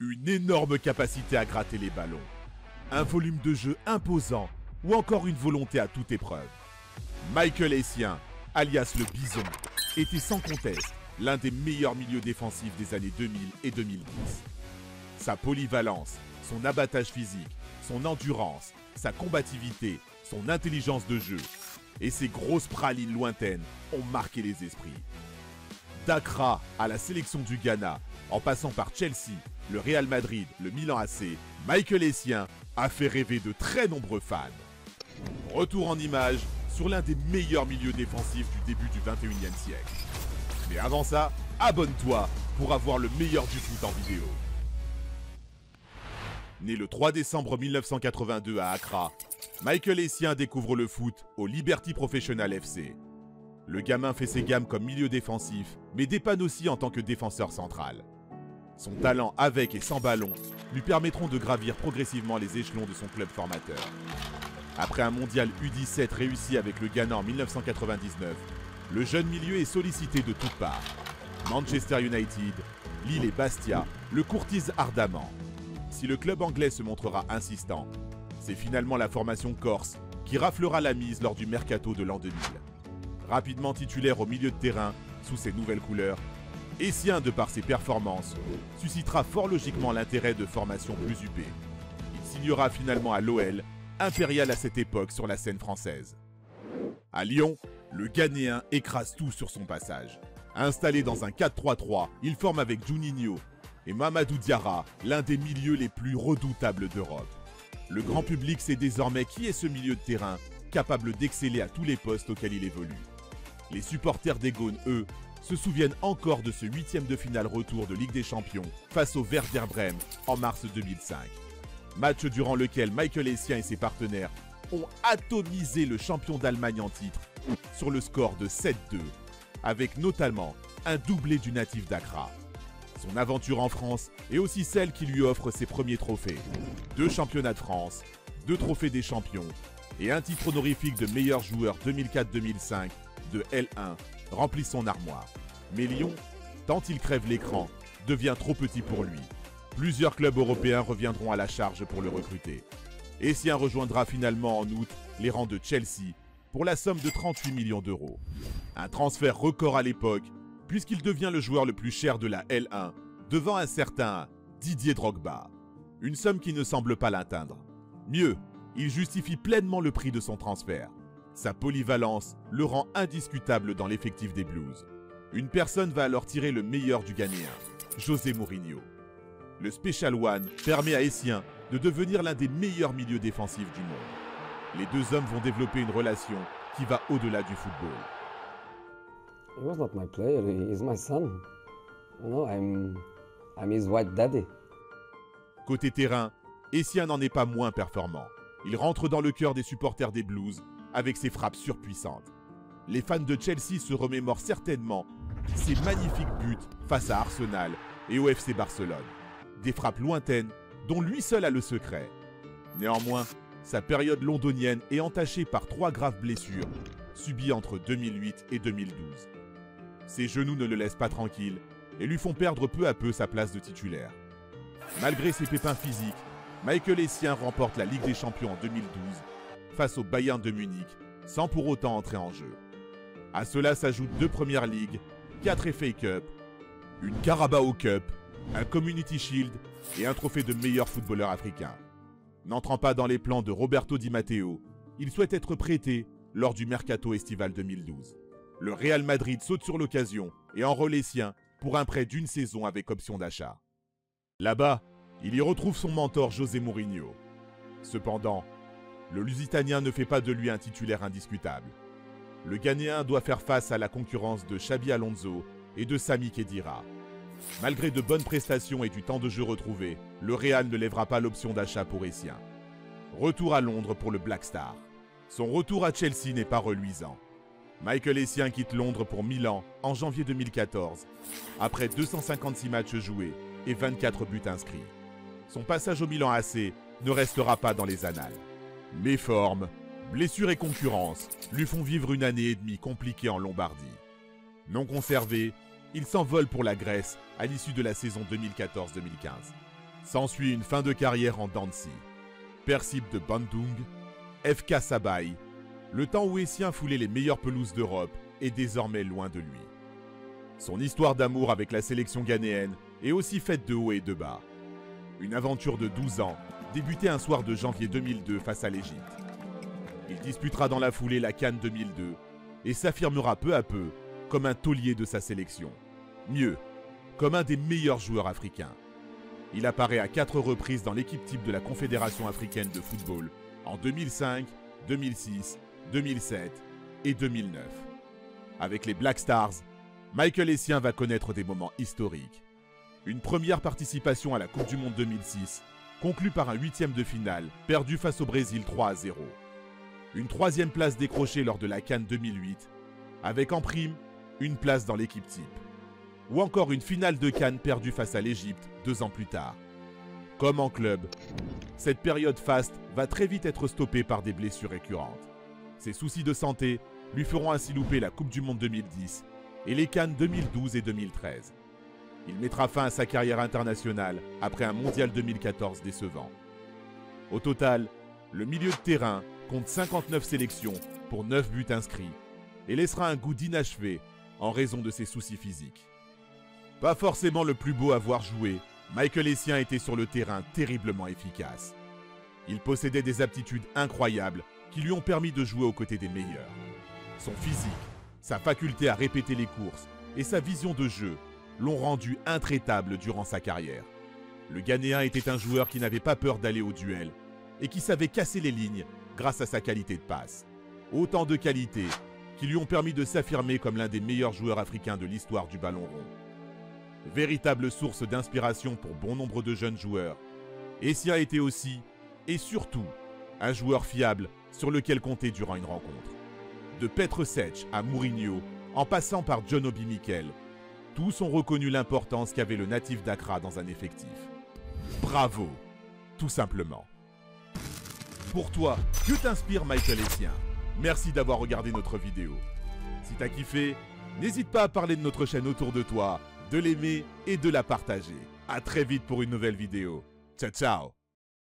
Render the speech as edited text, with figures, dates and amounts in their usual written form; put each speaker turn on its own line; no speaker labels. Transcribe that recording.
Une énorme capacité à gratter les ballons, un volume de jeu imposant ou encore une volonté à toute épreuve. Michael Essien, alias le Bison, était sans conteste l'un des meilleurs milieux défensifs des années 2000 et 2010. Sa polyvalence, son abattage physique, son endurance, sa combativité, son intelligence de jeu et ses grosses pralines lointaines ont marqué les esprits. D'Accra à la sélection du Ghana, en passant par Chelsea, le Real Madrid, le Milan AC, Michael Essien a fait rêver de très nombreux fans. Retour en images sur l'un des meilleurs milieux défensifs du début du 21e siècle. Mais avant ça, abonne-toi pour avoir le meilleur du foot en vidéo. Né le 3 décembre 1982 à Accra, Michael Essien découvre le foot au Liberty Professional FC. Le gamin fait ses gammes comme milieu défensif, mais dépanne aussi en tant que défenseur central. Son talent avec et sans ballon lui permettront de gravir progressivement les échelons de son club formateur. Après un mondial U17 réussi avec le Ghana en 1999, le jeune milieu est sollicité de toutes parts. Manchester United, Lille et Bastia le courtisent ardemment. Si le club anglais se montrera insistant, c'est finalement la formation corse qui raflera la mise lors du mercato de l'an 2000. Rapidement titulaire au milieu de terrain, sous ses nouvelles couleurs, Essien, de par ses performances, suscitera fort logiquement l'intérêt de formations plus huppées. Il signera finalement à l'OL, impérial à cette époque sur la scène française. À Lyon, le Ghanéen écrase tout sur son passage. Installé dans un 4-3-3, il forme avec Juninho et Mamadou Diarra l'un des milieux les plus redoutables d'Europe. Le grand public sait désormais qui est ce milieu de terrain, capable d'exceller à tous les postes auxquels il évolue. Les supporters des Gaunes, eux, se souviennent encore de ce 8e de finale retour de Ligue des Champions face au Werder Brême en mars 2005. Match durant lequel Michael Essien et ses partenaires ont atomisé le champion d'Allemagne en titre sur le score de 7-2, avec notamment un doublé du natif d'Accra. Son aventure en France est aussi celle qui lui offre ses premiers trophées. 2 championnats de France, 2 trophées des champions et un titre honorifique de meilleur joueur 2004-2005 de L1 remplit son armoire. Mais Lyon, tant il crève l'écran, devient trop petit pour lui. Plusieurs clubs européens reviendront à la charge pour le recruter. Essien rejoindra finalement en août les rangs de Chelsea pour la somme de 38 millions d'euros. Un transfert record à l'époque, puisqu'il devient le joueur le plus cher de la L1, devant un certain Didier Drogba. Une somme qui ne semble pas l'atteindre. Mieux, il justifie pleinement le prix de son transfert. Sa polyvalence le rend indiscutable dans l'effectif des Blues. Une personne va alors tirer le meilleur du Ghanéen, José Mourinho. Le Special One permet à Essien de devenir l'un des meilleurs milieux défensifs du monde. Les deux hommes vont développer une relation qui va au-delà du football.
He was not my player, he's my son. You know, I'm his white daddy.
Côté terrain, Essien n'en est pas moins performant. Il rentre dans le cœur des supporters des Blues avec ses frappes surpuissantes. Les fans de Chelsea se remémorent certainement ses magnifiques buts face à Arsenal et au FC Barcelone. Des frappes lointaines dont lui seul a le secret. Néanmoins, sa période londonienne est entachée par 3 graves blessures subies entre 2008 et 2012. Ses genoux ne le laissent pas tranquille et lui font perdre peu à peu sa place de titulaire. Malgré ses pépins physiques, Michael Essien remporte la Ligue des Champions en 2012 face au Bayern de Munich sans pour autant entrer en jeu. À cela s'ajoutent 2 Premières Ligues, 4 FA Cup, une Carabao Cup, un Community Shield et un trophée de meilleur footballeur africain. N'entrant pas dans les plans de Roberto Di Matteo, il souhaite être prêté lors du mercato estival 2012. Le Real Madrid saute sur l'occasion et enrôle Essien pour un prêt d'1 saison avec option d'achat. Là-bas, il y retrouve son mentor José Mourinho. Cependant, le Lusitanien ne fait pas de lui un titulaire indiscutable. Le Ghanéen doit faire face à la concurrence de Xabi Alonso et de Sami Khedira. Malgré de bonnes prestations et du temps de jeu retrouvé, le Real ne lèvera pas l'option d'achat pour Essien. Retour à Londres pour le Black Star. Son retour à Chelsea n'est pas reluisant. Michael Essien quitte Londres pour Milan en janvier 2014, après 256 matchs joués et 24 buts inscrits. Son passage au Milan AC ne restera pas dans les annales. Méforme, blessures et concurrence lui font vivre une année et demie compliquée en Lombardie. Non conservé, il s'envole pour la Grèce à l'issue de la saison 2014-2015. S'ensuit une fin de carrière en dents de scie. Persib de Bandung, FK Sabay, le temps où Essien foulait les meilleures pelouses d'Europe est désormais loin de lui. Son histoire d'amour avec la sélection ghanéenne est aussi faite de haut et de bas. Une aventure de 12 ans, débutée un soir de janvier 2002 face à l'Égypte. Il disputera dans la foulée la CAN 2002 et s'affirmera peu à peu comme un taulier de sa sélection. Mieux, comme un des meilleurs joueurs africains. Il apparaît à 4 reprises dans l'équipe type de la Confédération africaine de football en 2005, 2006, 2007 et 2009. Avec les Black Stars, Michael Essien va connaître des moments historiques. Une première participation à la Coupe du Monde 2006, conclue par un 8e de finale, perdu face au Brésil 3-0. Une 3e place décrochée lors de la CAN 2008, avec en prime une place dans l'équipe type. Ou encore une finale de CAN perdue face à l'Égypte 2 ans plus tard. Comme en club, cette période faste va très vite être stoppée par des blessures récurrentes. Ses soucis de santé lui feront ainsi louper la Coupe du Monde 2010 et les CAN 2012 et 2013. Il mettra fin à sa carrière internationale après un mondial 2014 décevant. Au total, le milieu de terrain compte 59 sélections pour 9 buts inscrits et laissera un goût d'inachevé en raison de ses soucis physiques. Pas forcément le plus beau à voir jouer, Michael Essien était sur le terrain terriblement efficace. Il possédait des aptitudes incroyables qui lui ont permis de jouer aux côtés des meilleurs. Son physique, sa faculté à répéter les courses et sa vision de jeu l'ont rendu intraitable durant sa carrière. Le Ghanéen était un joueur qui n'avait pas peur d'aller au duel et qui savait casser les lignes grâce à sa qualité de passe. Autant de qualités qui lui ont permis de s'affirmer comme l'un des meilleurs joueurs africains de l'histoire du ballon rond. Véritable source d'inspiration pour bon nombre de jeunes joueurs, Essien était aussi, et surtout, un joueur fiable sur lequel compter durant une rencontre. De Petr Cech à Mourinho, en passant par John Obi Mikel, tous ont reconnu l'importance qu'avait le natif d'Accra dans un effectif. Bravo, tout simplement. Pour toi, que t'inspire Michael Essien? Merci d'avoir regardé notre vidéo. Si t'as kiffé, n'hésite pas à parler de notre chaîne autour de toi, de l'aimer et de la partager. À très vite pour une nouvelle vidéo. Ciao, ciao!